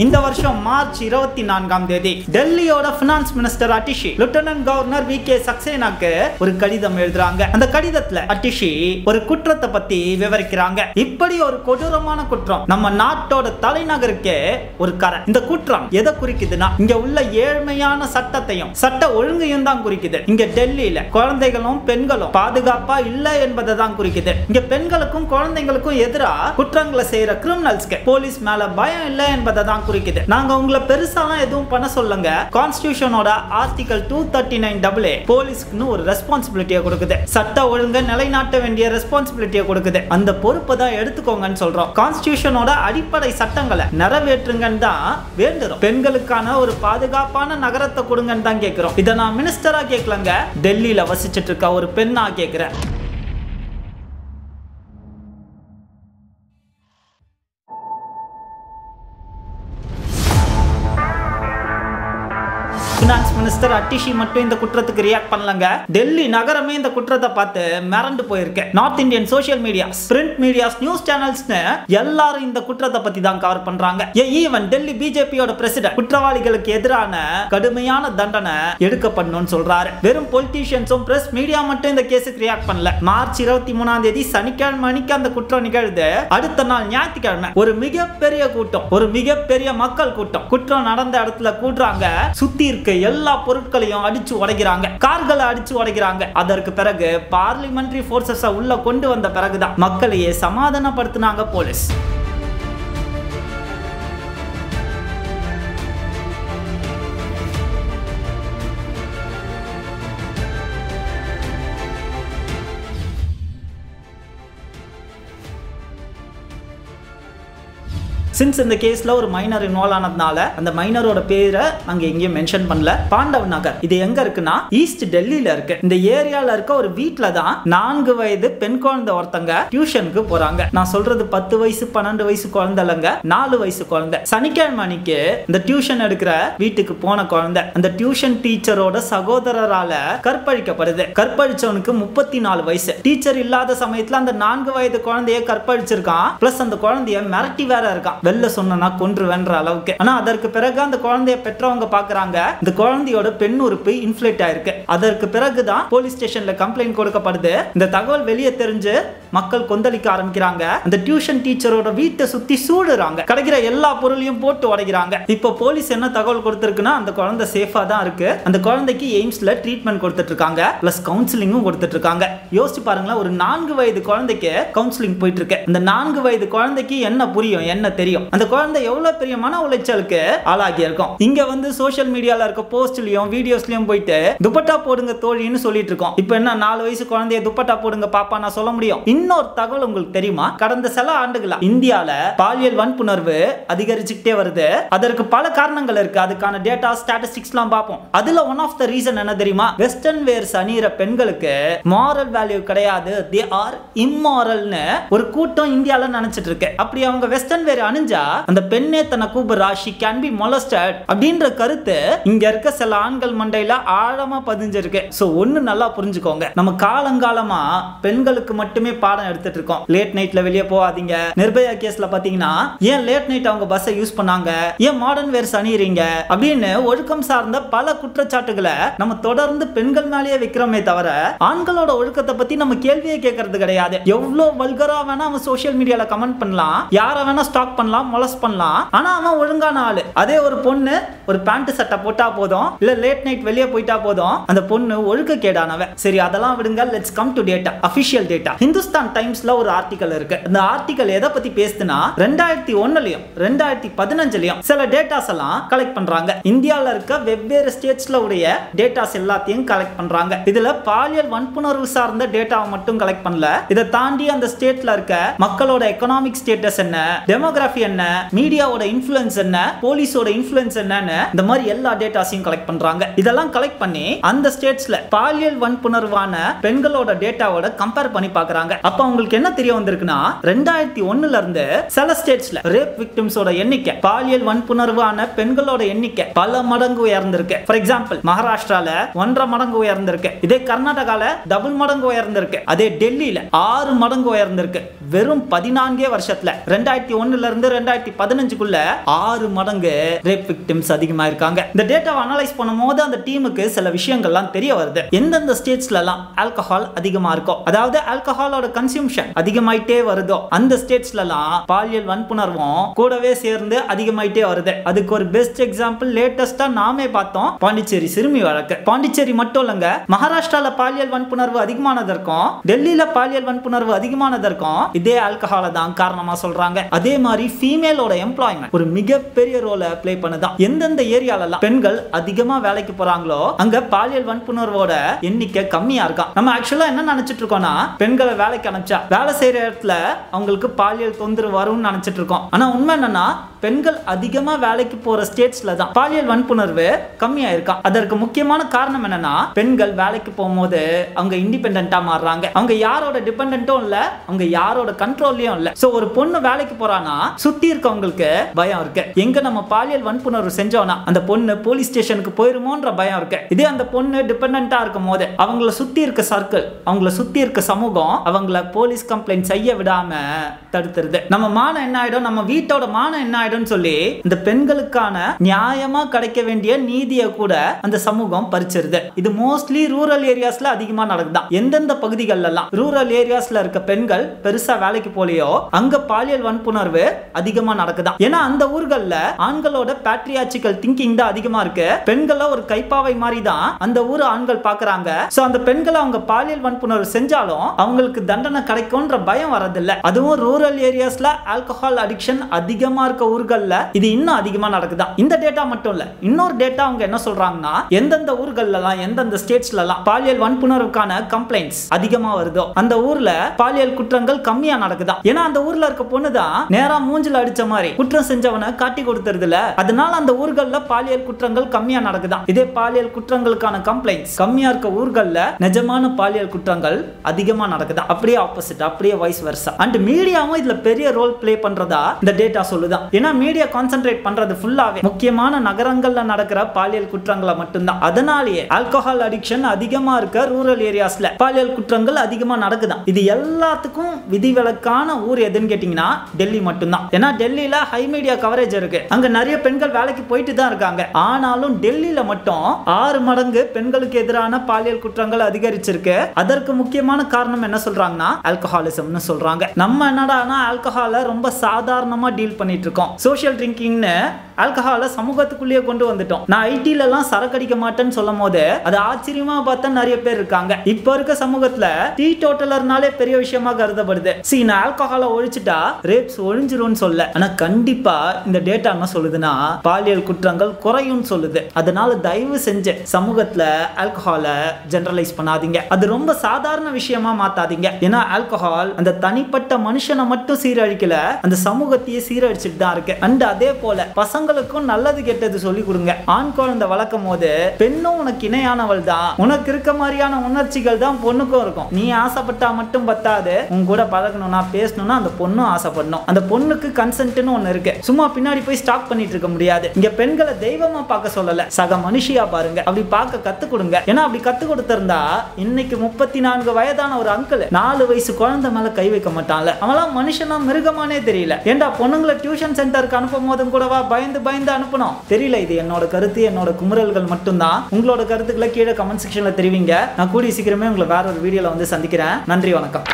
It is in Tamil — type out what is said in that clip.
இந்த வருஷம் மார்ச் 24ஆம் தேதி டெல்லியோட finance minister Atishi lieutenant governor V K. சக்சேனாக்கு ஒரு கடிதம் எழுதுறாங்க. அந்த கடிதத்துல அட்டிஷி ஒரு குற்றத்தை பத்தி விவரிக்கிறாங்க. இப்படி ஒரு கொடூரமான குற்றம் நம்ம நாட்டோட தலைநகருக்கே ஒரு கரை. இந்த குற்றம் எதை குறிக்குதுன்னா இங்க உள்ள ஏழ்மையான சட்டத்தையும் சட்ட ஒழுங்கையும் தான் குறிக்குது. இங்க டெல்லியில குழந்தைகளும் பெண்களும் பாதுகாப்பா இல்ல என்பதை தான் குறிக்குது. இங்க பெண்களுக்கும் குழந்தைகளுக்கும் எதிராக குற்றங்களை செய்யற கிரிமினல்ஸ்க்கு போலீஸ் மேல பயம் இல்ல என்பதை தான் குறிக்குது. நாங்க உங்களை பெருசாலாம் எதுவும் பண்ண சொல்லுங்க. கான்ஸ்டிடியூஷனோட ஆர்டிகல் 239AA போலீஸ்க்கு ஒரு ரெஸ்பான்சிபிலிட்டியை கொடுக்குது. சட்ட ஒழுங்கை நிலைநாட்ட வேண்டிய ரெஸ்பான்சிபிலிட்டியை கொடுக்குது. அந்த பொறுப்பை தான் எடுத்துக்கோங்கன்னு சொல்றோம். கான்ஸ்டிடியூஷனோட அடிப்படை சட்டங்களை நிறைவேற்றுங்கன்னு தான் வேண்டுறோம். பெண்களுக்கான ஒரு பாதுகாப்பான நகரத்தை கொடுங்கன்னு தான் கேட்கிறோம். இதை நான் மினிஸ்டரா கேட்கலங்க, டெல்லியில வசிச்சிட்டு இருக்க ஒரு பெண்ணா கேட்கிறேன். ஃபினான்ஸ் மினிஸ்டர் அட்டிஷி மட்டும் இந்த குற்றத்துக்கு ரியாக்ட் பண்ணலங்க. டெல்லி நகரமே இந்த குற்றத்தை பார்த்து மிரண்டு போயிருக்கு. North Indian social medias, print medias, news சேனல்ஸ்னு எல்லாரும் இந்த குற்றத்தை பத்தி தான் கவர் பண்றாங்க. ஈவன் டெல்லி பிஜேபியோட பிரசிடென்ட் குற்றவாளிகளுக்கு எதிரான கடுமையான தண்டனை எடுக்கப்படணும்னு சொல்றாரு. வெறும் பொலிட்டீஷியன்ஸும் பிரஸ் மீடியா மட்டும் இந்த கேஸுக்கு ரியாக்ட் பண்ணல. மார்ச் 23ஆம் தேதி சனிக்கிழமை அன்னைக்கு அந்த குற்றம் நிகழ்ந்து அடுத்த நாள் ஞாயிற்றுக்கிழமை ஒரு மிகப்பெரிய கூட்டம், ஒரு மிகப்பெரிய மக்கள் கூட்டம் குற்றம் நடந்த இடத்துல கூடுறாங்க. சுத்தி இருக்க எல்லா பொருட்களையும் அடிச்சு உடைக்கிறாங்க, கார்களை அடிச்சு உடைக்கிறாங்க. அதற்கு பிறகு பார்லிமெண்டரி போர்சஸ் உள்ள கொண்டு வந்த பிறகுதான் மக்களையே சமாதானப்படுத்தினாங்க போலீஸ். சின்ஸ் இந்த கேஸ்ல ஒரு மைனர் இன்வால்வ் ஆனதுனால அந்த மைனரோட பேரை அங்க எங்கேயும் மென்ஷன் பண்ணல. பாண்டவ் நகர் இது எங்க இருக்குன்னா ஈஸ்ட் டெல்லியில இருக்கு. இந்த ஏரியால இருக்க ஒரு வீட்ல தான் 4 வயது பெண் குழந்தை ஒருத்தங்க டியூஷனுக்கு போறாங்க. நான் சொல்றது 10 வயசு 12 வயசு குழந்தை இல்லங்க, 4 வயசு குழந்தை. சனிக்கிழமை அன்னைக்கு இந்த டியூஷன் எடுக்கிற வீட்டுக்கு போன குழந்தை அந்த டியூஷன் டீச்சரோட சகோதரரால கற்பழிக்கப்படுது. கற்பழிச்சவனுக்கு 34 வயசு. டீச்சர் இல்லாத சமயத்துல அந்த 4 வயது குழந்தைய கற்பழிச்சிருக்கான். பிளஸ் அந்த குழந்தைய மிரட்டி வேற இருக்கான். வெல்ல சொன்னா கொன்றுவேன்ற அளவுக்கு. ஆனா அதற்கு பிறகு அந்த குழந்தைய பெற்றவங்க பாக்குறாங்க இந்த குழந்தையோட பெண் உறுப்பு இன்ஃப்ளேட் ஆயிருக்கு. அதற்கு பிறகுதான் போலீஸ் ஸ்டேஷன்ல கம்ப்ளைண்ட் கொடுக்கப்படுது. இந்த தகவல் வெளியே தெரிஞ்சு மக்கள் கொந்தளிக்க ஆரம்பிக்கிறாங்க. அந்த டியூஷன் டீச்சரோட வீட்டை சுத்தி சூடுறாங்க, கிடைக்கிற எல்லா பொருளையும் போட்டு உடைக்கிறாங்க. இப்போ போலீஸ் என்ன தகவல் கொடுத்திருக்குன்னா அந்த குழந்தை சேஃபா தான் இருக்கு. அந்த குழந்தைக்கு எய்ம்ஸ்ல ட்ரீட்மெண்ட் கொடுத்துட்டு இருக்காங்க, பிளஸ் கவுன்சிலிங்கும் கொடுத்துட்டு இருக்காங்க. யோசிச்சு பாருங்களேன், ஒரு 4 வயது குழந்தைக்கு கவுன்சிலிங் போயிட்டு இருக்கு. அந்த 4 வயது குழந்தைக்கு என்ன புரியும், என்ன தெரியும்? அந்த குழந்தை எவ்வளவு பெரிய மன உளைச்சலுக்கு ஆளாகி இருக்கும். இங்க வந்து சோஷியல் மீடியால இருக்க போஸ்ட்லயும் வீடியோஸ்லயும் போயிட்டு துப்பட்டா போடுங்க தோழின்னு சொல்லிட்டு இருக்கோம். இப்போ என்ன 4 வயசு குழந்தைய துப்பட்டா போடுங்க பாப்பா நான் சொல்ல முடியும்? இன்னொரு தகவல் உங்களுக்கு தெரியுமா? கடந்த சில ஆண்டுகளா இந்தியால பாலியல் வன்புணர்வு அதிகரிச்சுட்டே வருது. அதற்கு பல காரணங்கள் இருக்கு. அதுக்கான டேட்டா ஸ்டாட்டிஸ்டிக்ஸ்லாம் பார்ப்போம். அதுல ஒன் ஆஃப் த ரீசன் என்ன தெரியுமா? வெஸ்டர்ன் வேர்ஸ் அணியிற பெண்களுக்கு மாரல் வேல்யூ கிடையாது, தே ஆர் இம்மாரல்னு ஒரு கூட்டம் இந்தியால நினைச்சிட்டு இருக்கு. அப்படி அவங்க வெஸ்டர்ன் வேர் அணிஞ்சா அந்த பெண்ணே தன்னை கூப்பிடுறா, she can be molested அப்படின்ற கருத்து இங்க இருக்க சில ஆண்கள் மண்டையில ஆழமா பதிஞ்சிருக்கு. சோ ஒன்னு நல்லா புரிஞ்சுக்கோங்க, நம்ம காலங்காலமா பெண்களுக்கு மட்டுமே பாடம் எடுத்துட்டு இருக்கோம். லேட் நைட்ல வெளியே போகாதீங்க. நிர்பயா கேஸ்ல பாத்தீங்கன்னா ஏன் லேட் நைட் அவங்க பஸ்ஸை யூஸ் பண்ணாங்க, ஏன் மாடர்ன் வேர்ஸ் அணியறீங்க அப்படின்னு ஒழுக்கம் சார்ந்த பல குற்றச்சாட்டுகளை நம்ம தொடர்ந்து பெண்கள் மேலேயே வைக்கிறோமே தவிர ஆண்களோட ஒழுக்கத்தை பத்தி நம்ம கேள்வியே கேட்கறது கிடையாது. எவ்வளவு வல்கரா வேணா அவன் சோஷியல் மீடியால கமெண்ட் பண்ணலாம், யார வேணா ஸ்டாக் பண்ணலாம், மொலஸ்ட் பண்ணலாம். ஆனா அவன் ஒழுங்கான ஆளு. அதே ஒரு பொண்ணு ஒரு பேண்ட் சட்டை போட்டா போதும், இல்ல லேட் நைட் வெளியே போயிட்டா போதும், அந்த பொண்ணு ஒழுக்க கேடானவன். சரி அதெல்லாம் விடுங்க, let's come to data, official data. Hindustan டைம்ஸ்ல ஒரு ஆர்டிகல் இருக்கு. இந்த ஆர்டிகல் எதை பத்தி பேசுதுன்னா 2001லயும் 2015லயும் சில டேட்டாஸ் எல்லாம் கலெக்ட் பண்றாங்க. இந்தியால இருக்க வெவ்வேறு ஸ்டேட்ஸ்ல உடைய டேட்டாஸ் எல்லாத்தையும் கலெக்ட் பண்றாங்க. இதுல பாலியல் வன்புணர்வு சார்ந்த டேட்டாவை மட்டும் கலெக்ட் பண்ணல. இதை தாண்டி அந்த ஸ்டேட்ல இருக்க மக்களோட எக்கனாமிக் ஸ்டேட்டஸ் என்ன, டெமோகிராஃபி என்ன, மீடியாவோட இன்ஃப்ளூயன்ஸ் என்ன, போலீஸோட இன்ஃப்ளூயன்ஸ் என்னன்னு இந்த மாதிரி எல்லா டேட்டாஸையும் கலெக்ட் பண்றாங்க. இதெல்லாம் கலெக்ட் பண்ணி அந்த ஸ்டேட்ஸ்ல பாலியல் வன்புணர்வான பெண்களோட டேட்டாவோட கம்பேர் பண்ணி பார்க்கறாங்க. அப்ப உங்களுக்கு என்ன தெரிய வந்திருக்குன்னா 2001ல இருந்து சில ஸ்டேட்ஸ்ல ரேப் விக்டிம்ஸோட எண்ணிக்கை, பாலியல் வன்புணர்வான பெண்களோட எண்ணிக்கை பல மடங்கு உயர்ந்திருக்கு. ஃபார் எக்ஸாம்பிள் மகாராஷ்டிரால 1.5 மடங்கு உயர்ந்திருக்கு. இதே கர்நாடகால டபுள் மடங்கு உயர்ந்திருக்கு. அதே டெல்லியில 6 மடங்கு உயர்ந்திருக்கு. வெறும் 14 வருஷத்துல 2001 இருந்து 2015க்குள்ள 6 மடங்கு ரேப் விக்டிம்ஸ் அதிகமா இருக்காங்க. இந்த டேட்டாவை அனலைஸ் பண்ணும்போது அந்த டீமுக்கு சில விஷயங்கள்லாம் தெரிய வருது. எந்தெந்த ஸ்டேட்ஸ்லாம் ஆல்கஹால் அதிகமா இருக்கோ, அதாவது ஆல்கஹாலோட கன்சம்ஷன் அதிகமாயிட்டே வருதோ அந்த ஸ்டேட்ஸ்லாம் பாலியல் வன்புணர்வும் கூடவே சேர்ந்து அதிகமாயிட்டே வருது. அதுக்கு ஒரு பெஸ்ட் எக்ஸாம்பிள் லேட்டஸ்டா நாமே பார்த்தோம், பாண்டிச்சேரி சிறுமி வழக்கு. பாண்டிச்சேரி மட்டும் இல்லங்க, மகாராஷ்டிரால பாலியல் வன்புணர்வு அதிகமானதற்கும் டெல்லியில பாலியல் வன்புணர்வு அதிகமானதற்கும் இதே ஆல்கஹால தான் காரணமா சொல்றாங்க. அதே மாதிரி ஃபீமேலோட எம்ப்ளாய்மெண்ட் ஒரு மிகப்பெரிய ரோலை ப்ளே பண்ணுதான். எந்தெந்த ஏரியாலலாம் பெண்கள் அதிகமா வேலைக்கு போறாங்களோ அங்க பாலியல் வன்புணர்வோட எண்ணிக்கை கம்மியா இருக்கான். நம்ம ஆக்சுவலா என்ன நினைச்சிட்டு இருக்கோம்னா, பெண்களை வேலைக்கு அனுப்பிச்சா வேலை செய்யற இடத்துல அவங்களுக்கு பாலியல் தொந்தரவு வரும்னு நினைச்சிட்டு இருக்கோம். ஆனா உண்மை என்னன்னா, பெண்கள் அதிகமா வேலைக்கு போற ஸ்டேட்ஸ்ல தான் பாலியல் வன்புணர்வு கம்மியா இருக்கான். அதற்கு முக்கியமான காரணம் என்னன்னா, பெண்கள் வேலைக்கு போகும்போது அவங்க இண்டிபெண்டன்ட்டா மாறுறாங்க. அவங்க யாரோட டிபெண்டன்ட்டும் இல்ல, அவங்க யாரோட கண்ட்ரோல்லயும் இல்ல. சோ ஒரு பொண்ணு வேலைக்கு போறானா சுத்தி இருக்கவங்களுக்கு பயம் இருக்கு. எங்க நம்ம பாலியல் வன்புணர்வு செஞ்சோம்னா அந்த பொண்ணு போலீஸ் ஸ்டேஷனுக்கு போயிருமோன்ற பயம் இருக்கு. இதே அந்த பொண்ணு டிபெண்டன்ட்டா இருக்கும் போது அவங்கள சுத்தி இருக்க சர்க்கிள், அவங்கள சுத்தி இருக்க சமூகம் அவங்கள போலீஸ் கம்ப்ளைண்ட் செய்ய விடாம தடுத்துருது. நம்ம மானம் என்ன ஆயிடும், நம்ம வீட்டோட மானம் என்ன ஆயிடும் சொல்லி இந்த பெண்களுக்கான நியாயமா கிடைக்க வேண்டிய நீதியை கூட அந்த சமூகம் பறிச்சிருது. இது மோஸ்ட்லி ரூரல் ஏரியாஸ்ல அதிகமா நடக்குதான். எந்தெந்த பகுதிகளெல்லாம் ரூரல் ஏரியாஸ்ல இருக்க பெண்கள் பெருசா வேலைக்கு போலையோ அங்க பாலியல் வன்புணர்வு அதிகமா நடக்குதான். ஏன்னா அந்த ஊர்கள்ல ஆண்களோட பேட்ரியார்ச்சிக்கல் திங்கிங் தான் அதிகமா இருக்கு. பெண்களை ஒரு கைப்பாவை மாதிரி தான் அந்த ஊர் ஆண்கள் பாக்குறாங்க. சோ அந்த பெண்களை அவங்க பாலியல் வன்புணர்வு செஞ்சாலும் அவங்களுக்கு தண்டனை கிடைக்கும்ன்ற பயம் வரதில்லை. அதுவும் ரூரல் ஏரியாஸ்ல ஆல்கஹால் அடிக்ஷன் அதிகமா இருக்க ஊர்கள்ல இது இன்னும் அதிகமா நடக்குதான். இந்த டேட்டா மட்டும் இல்ல, இன்னொரு டேட்டா அவங்க என்ன சொல்றாங்கன்னா, எந்தெந்த ஊர்கள்லாம் எந்தெந்த ஸ்டேட்ஸ்லாம் பாலியல் வன்புணர்வுக்கான கம்ப்ளைண்ட்ஸ் அதிகமா வருதோ அந்த ஊர்ல பாலியல் குற்றங்கள் கம்மியா நடக்குதான். ஏன்னா அந்த ஊர்ல இருக்க பொண்ணு தான் நேரா மூஞ்சில அடிச்ச மாதிரி குற்றம் செஞ்சவனை காட்டி கொடுத்துறதுல, அதனால அந்த ஊர்கள்ல பாலியல் குற்றங்கள் கம்மியா நடக்குதான். இதே பாலியல் குற்றங்களுக்கான கம்ப்ளைண்ட்ஸ் கம்மியா இருக்க ஊர்கள்ல நிஜமான பாலியல் குற்றங்கள் அதிகமா நடக்குதான். அப்படியே ஆப்போசிட், அப்படியே வைஸ் வெர்சா. அண்ட் மீடியாவும் இதுல பெரிய ரோல் பிளே பண்றதா இந்த டேட்டா சொல்லுதான். ஏன்னா மீடியா கான்சென்ட்ரேட் பண்றது ஃபுல்லாவே முக்கியமான நகரங்கள்ல நடக்கிற பாலியல் குற்றங்களை மட்டும்தான். அதனாலேயே ஆல்கஹால் அடிக்ஷன் அதிகமா இருக்க ரூரல் ஏரியாஸ்ல பாலியல் குற்றங்கள் அதிகமா நடக்குதான். இது எல்லாத்துக்கும் விதிவிலக்கான ஊர் எதுன்னு கேட்டீங்கன்னா டெல்லி மட்டும்தான். ஏன்னா டெல்லியில ஹை மீடியா கவரேஜ் இருக்கு, அங்க நிறைய பெண்கள் வேலைக்கு போயிட்டு தான் இருக்காங்க. ஆனாலும் டெல்லியில மட்டும் 6 மடங்கு பெண்களுக்கு எதிரான பாலியல் குற்றங்கள் அதிகரிச்சிருக்கு. அதற்கு முக்கியமான காரணம் என்ன சொல்றாங்கன்னா ஆல்கஹாலிசம்னு சொல்றாங்க. நம்ம என்னடானா ஆல்கஹாலை ரொம்ப சாதாரணமா டீல் பண்ணிட்டு இருக்கோம். சோஷியல் ட்ரிங்கிங்னு ஆல்கஹாலை சமூகத்துக்குள்ளேயே கொண்டு வந்துட்டோம். நான் ஐடில எல்லாம் சரக்கு அடிக்க மாட்டேன்னு சொல்லும் போது அது ஆச்சரியமா பார்த்தா நிறைய பேர் இருக்காங்க. இப்ப இருக்க சமூகத்துல டீ டோட்டலர்னாலே பெரிய விஷயமா கருதப்படுது. நான் ஆல்கஹாலை ஒழிச்சிட்டா ரேப்ஸ் ஒழிஞ்சிரும்னு சொல்ல, ஆனா கண்டிப்பா இந்த டேட்டா என்ன சொல்லுதுன்னா பாலியல் குற்றங்கள் குறையும் சொல்லுது. அதனால தயவு செஞ்சு சமூகத்துல ஆல்கஹாலை ஜெனரலைஸ் பண்ணாதீங்க. அது ரொம்ப சாதாரண விஷயமா மாத்தாதீங்க. ஏன்னா ஆல்கஹால் அந்த தனிப்பட்ட மனுஷனை மட்டும் சீரழிக்கல, அந்த சமூகத்தையே சீரழிச்சிட்டு தான் இருக்கு. அண்ட் அதே போல பசங்களுக்கும் நல்லது கெட்டது சொல்லி கொடுங்க. ஆண் குழந்தை வளர்க்கும் போது பெண்ணும் உனக்கு இணையானவள் தான், உனக்கு இருக்க மாதிரியான உணர்ச்சிகள் தான் பொண்ணுக்கும் இருக்கும். நீ ஆசைப்பட்டா மட்டும் பத்தாது, உன் கூட பழகணும்னா பேசணும்னா அந்த பொண்ணும் ஆசைப்படணும். அந்த பொண்ணுக்கு கன்சென்ட்னு ஒண்ணு இருக்கு. சும்மா பின்னாடி போய் ஸ்டாக் பண்ணிட்டு இருக்க முடியாது. இங்க பெண்களை தெய்வமா பார்க்க சொல்லல, சக மனுஷியா பாருங்க. அப்படி பார்க்க கத்து கொடுங்க. ஏன்னா அப்படி கத்து கொடுத்திருந்தா இன்னைக்கு 34 வயதான ஒரு அங்கிள் 4 வயசு குழந்தை மேல கை வைக்க மாட்டான்ல. அவெல்லாம் மனுஷனா மிருகமானே தெரியல. ஏண்டா பொண்ணுங்களை டியூஷன் சென்டருக்கு அனுப்பும் போதும் கூடவா பயந்து பயந்து அனுப்பணும்? தெரியல. இது என்னோட கருத்து, என்னோட குமுறல்கள் மட்டும்தான். உங்களோட கருத்துக்களை கீழே கமெண்ட் செக்ஷன்ல தெரிவிங்க. நான் கூடிய சீக்கிரமே உங்களை வேற ஒரு வீடியோல வந்து சந்திக்கிறேன். நன்றி, வணக்கம்.